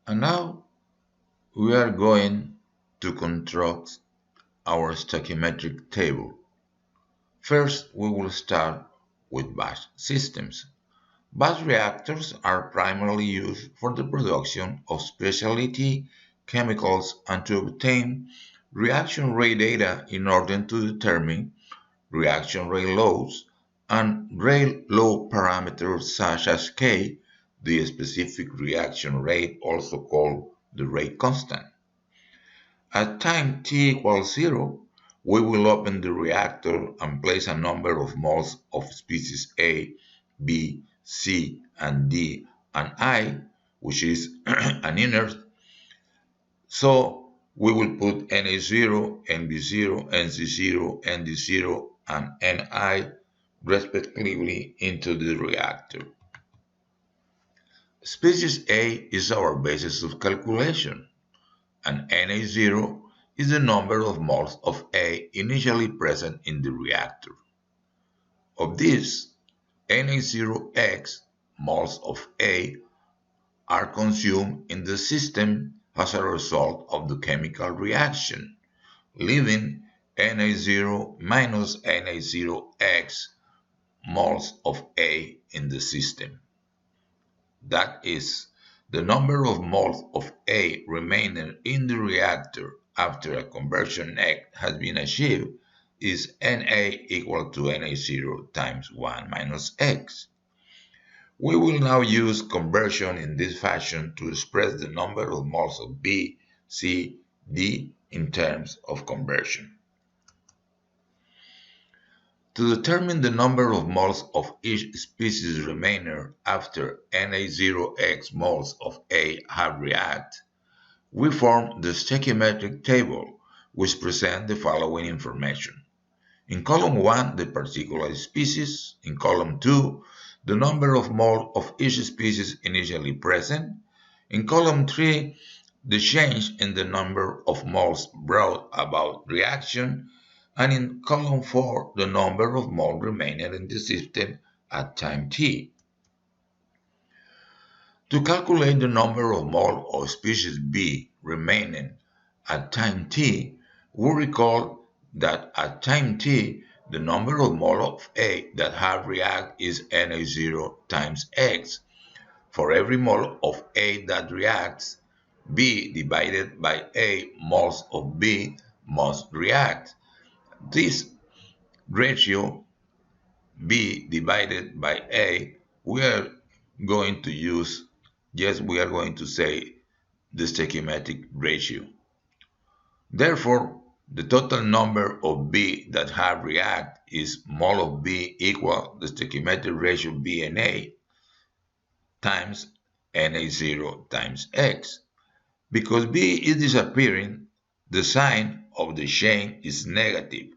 And now we are going to construct our stoichiometric table. First, we will start with batch systems. Batch reactors are primarily used for the production of specialty chemicals and to obtain reaction rate data in order to determine reaction rate loads and rate load parameters such as K, the specific reaction rate, also called the rate constant. At time t equals 0, we will open the reactor and place a number of moles of species A, B, C, and D, and I, which is an inert. So we will put Na0, Nb0, Nc0, Nd0, and Ni respectively into the reactor. Species A is our basis of calculation, and Na0 is the number of moles of A initially present in the reactor. Of this, Na0x moles of A are consumed in the system as a result of the chemical reaction, leaving Na0 minus Na0x moles of A in the system. That is, the number of moles of A remaining in the reactor after a conversion act has been achieved is Na equal to Na0 times 1 minus x. We will now use conversion in this fashion to express the number of moles of B, C, D in terms of conversion. To determine the number of moles of each species remainder after Na0x moles of A have reacted, we form the stoichiometric table, which presents the following information. In column 1, the particular species. In column 2, the number of moles of each species initially present. In column 3, the change in the number of moles brought about reaction. And in column 4, the number of moles remaining in the system at time t. To calculate the number of moles of species B remaining at time t, we recall that at time t, the number of moles of A that have react is Na0 times x. For every mole of A that reacts, B divided by A moles of B must react. This ratio, B divided by A, we are going to use, yes, we are going to say the stoichiometric ratio. Therefore, the total number of B that have react is mole of B equal the stoichiometric ratio BNA times Na0 times x. Because B is disappearing, the sign of the chain is negative.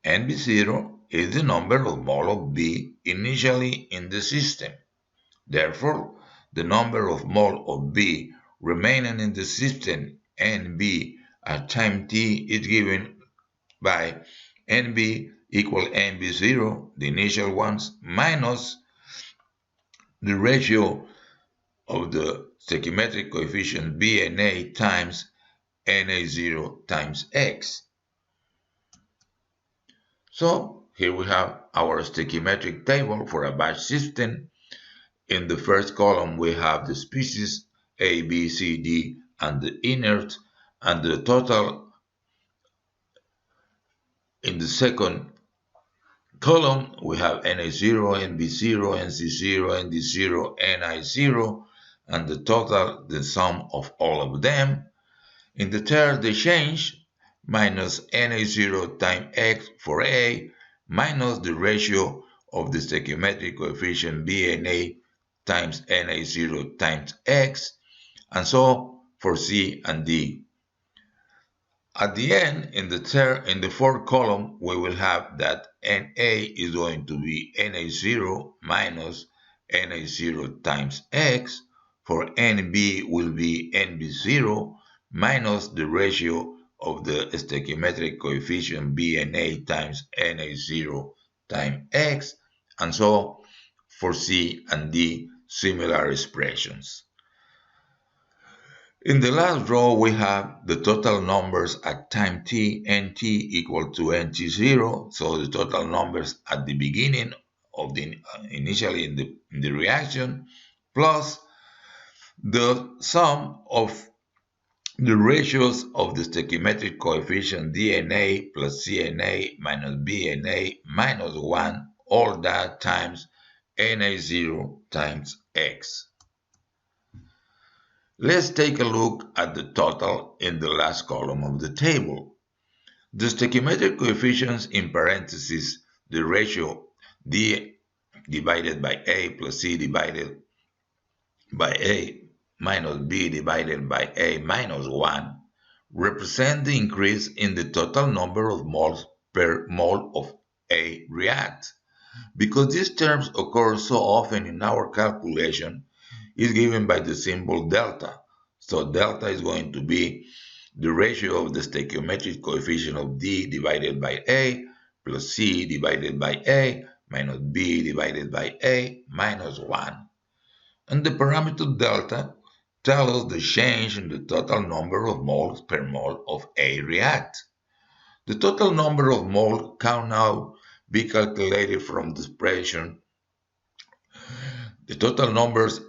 Nb0 is the number of mole of B initially in the system. Therefore, the number of mole of B remaining in the system Nb at time t is given by Nb equal Nb0, the initial ones, minus the ratio of the stoichiometric coefficient BNA times Na0 times x. So here we have our stoichiometric table for a batch system. In the first column, we have the species A, B, C, D, and the inert, and the total. In the second column, we have Na0, Nb0, Nc0, Nd0, Ni0, and the total, the sum of all of them. In the third, the change, minus Na0 times x for A, minus the ratio of the stoichiometric coefficient BNA times Na0 times x, and so for C and D. At the end, in the fourth column, we will have that Na is going to be Na0 minus Na0 times x. For Nb will be Nb0 minus the ratio of the stoichiometric coefficient BNA times Na0 times x, and so for C and D, similar expressions. In the last row, we have the total numbers at time t, nt equal to nt0, so the total numbers at the beginning of the initially in the reaction, plus the sum of the ratios of the stoichiometric coefficient dNA plus CNA minus BNA minus 1, all that times Na0 times x. Let's take a look at the total in the last column of the table. The stoichiometric coefficients in parentheses, the ratio D divided by A plus C divided by A minus B divided by A minus 1 represent the increase in the total number of moles per mole of A react. Because these terms occur so often in our calculation, is given by the symbol delta. So delta is going to be the ratio of the stoichiometric coefficient of D divided by A plus C divided by A minus B divided by A minus 1. And the parameter delta tells us the change in the total number of moles per mole of A react. The total number of moles can now be calculated from the expression. The total numbers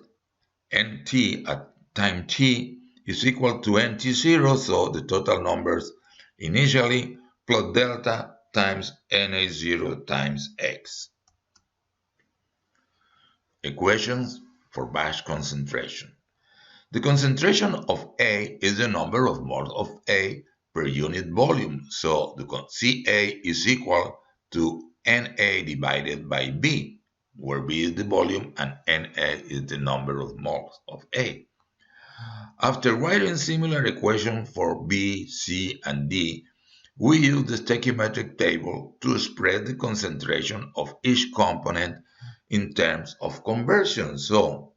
nt at time t is equal to nt0, so the total numbers initially plus delta times na0 times x. Equations for batch concentration. The concentration of A is the number of moles of A per unit volume, so the Ca is equal to Na divided by B, where B is the volume and Na is the number of moles of A. After writing similar equations for B, C, and D, we use the stoichiometric table to express the concentration of each component in terms of conversion. So,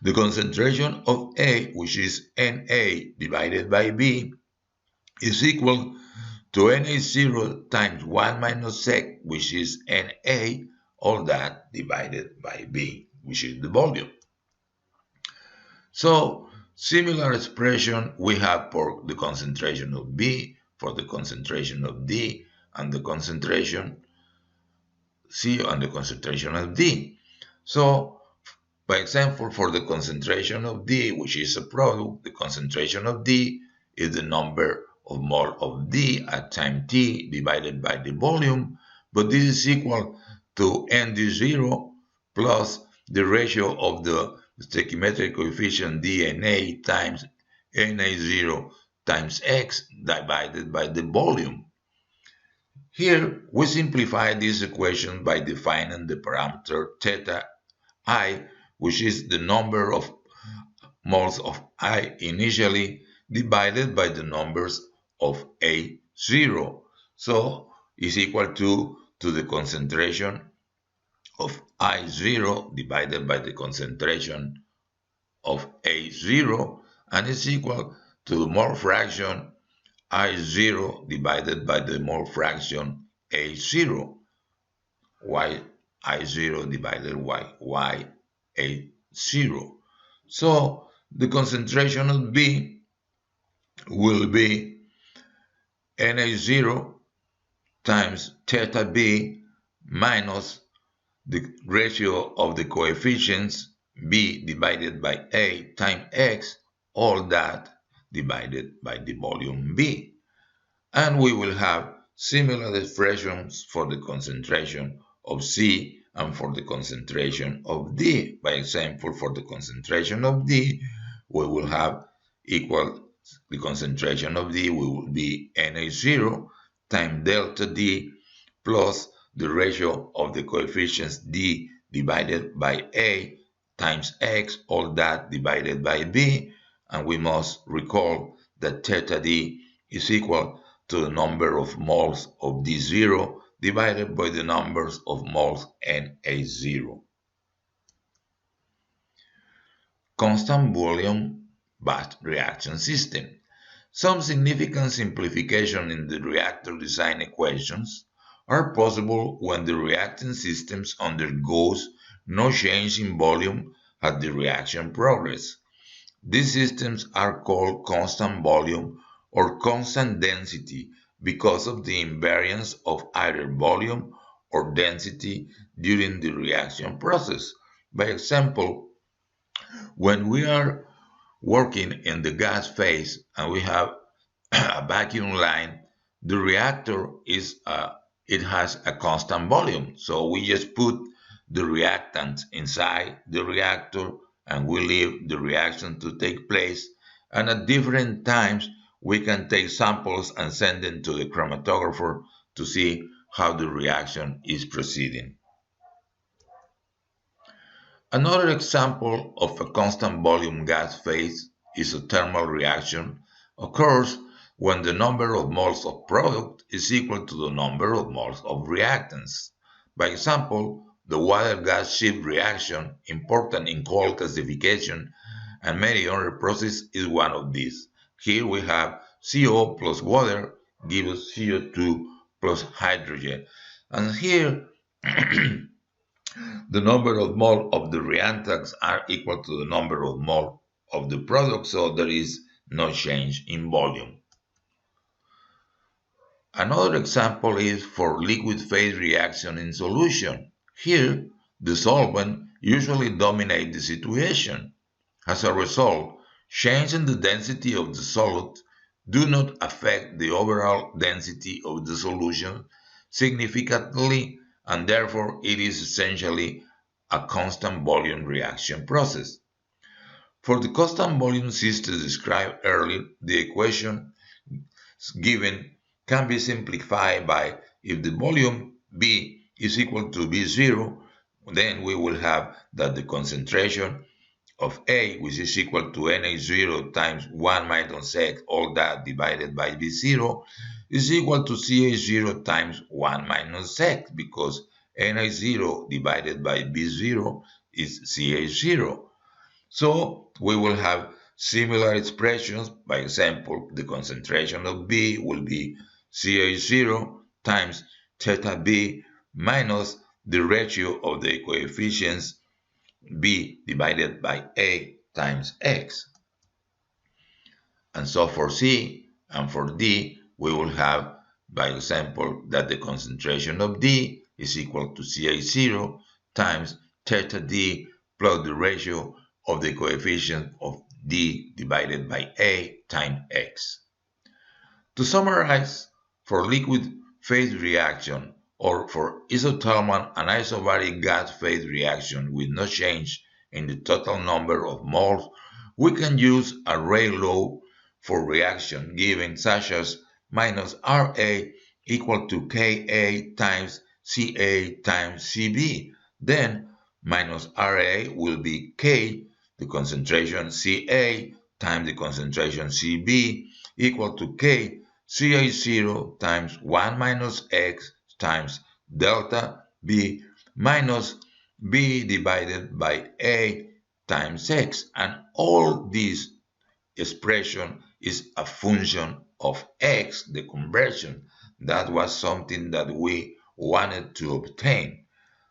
the concentration of A, which is Na divided by B, is equal to Na0 times 1 minus x, which is Na, all that divided by B, which is the volume. So, similar expression we have for the concentration of B, for the concentration of D, and the concentration C and the concentration of D. So, by example, for the concentration of D, which is a product, the concentration of D is the number of mole of D at time t divided by the volume, but this is equal to ND0 plus the ratio of the stoichiometric coefficient DNA times Na0 times x divided by the volume. Here, we simplify this equation by defining the parameter theta I, which is the number of moles of I initially divided by the numbers of A0. So is equal to the concentration of I0 divided by the concentration of A0, and is equal to the mole fraction I0 divided by the mole fraction A0, y I0 divided by A0. So the concentration of B will be Na0 times theta B minus the ratio of the coefficients B divided by A times X, all that divided by the volume B. And we will have similar expressions for the concentration of C and for the concentration of D. By example, for the concentration of D, we will have equal the concentration of D will be Na0 times delta D plus the ratio of the coefficients D divided by A times X, all that divided by B, and we must recall that theta D is equal to the number of moles of D0 divided by the numbers of moles Na0. Constant volume batch reaction system. Some significant simplification in the reactor design equations are possible when the reacting system undergoes no change in volume as the reaction progresses. These systems are called constant volume or constant density because of the invariance of either volume or density during the reaction process. By example, when we are working in the gas phase and we have a vacuum line, the reactor it has a constant volume. So we just put the reactant inside the reactor and we leave the reaction to take place. And at different times, we can take samples and send them to the chromatographer to see how the reaction is proceeding. Another example of a constant volume gas phase is a thermal reaction occurs when the number of moles of product is equal to the number of moles of reactants. By example, the water-gas shift reaction, important in coal gasification and many other processes, is one of these. Here we have CO plus water gives CO2 plus hydrogen. And here the number of mole of the reactants are equal to the number of mole of the product, so there is no change in volume. Another example is for liquid phase reaction in solution. Here, the solvent usually dominates the situation. As a result, change in the density of the solute do not affect the overall density of the solution significantly, and therefore it is essentially a constant volume reaction process. For the constant volume system described earlier, the equation given can be simplified by if the volume V is equal to V0, then we will have that the concentration of A, which is equal to NH0 times 1 minus X, all that divided by V0, is equal to CH0 times 1 minus X, because NH0 divided by V0 is CH0. So we will have similar expressions. By example, the concentration of B will be CH0 times theta B minus the ratio of the coefficients B divided by A times X. And so for C and for D, we will have, by example, that the concentration of D is equal to CH0 times theta D plus the ratio of the coefficient of D divided by A times X. To summarize, for liquid phase reaction or for isothermal and isobaric gas phase reaction with no change in the total number of moles, we can use a Rayleigh law for reaction given such as minus Ra equal to Ka times Ca times Cb. Then minus Ra will be K, the concentration Ca times the concentration Cb equal to K CH0 times 1 minus X times delta B minus B divided by A times X. And all this expression is a function of X, the conversion. That was something that we wanted to obtain.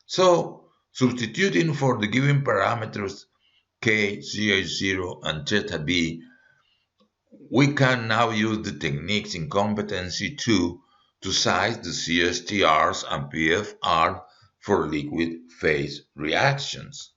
So, substituting for the given parameters K, CH0, and theta B, we can now use the techniques in competency 2 to size the CSTRs and PFR for liquid phase reactions.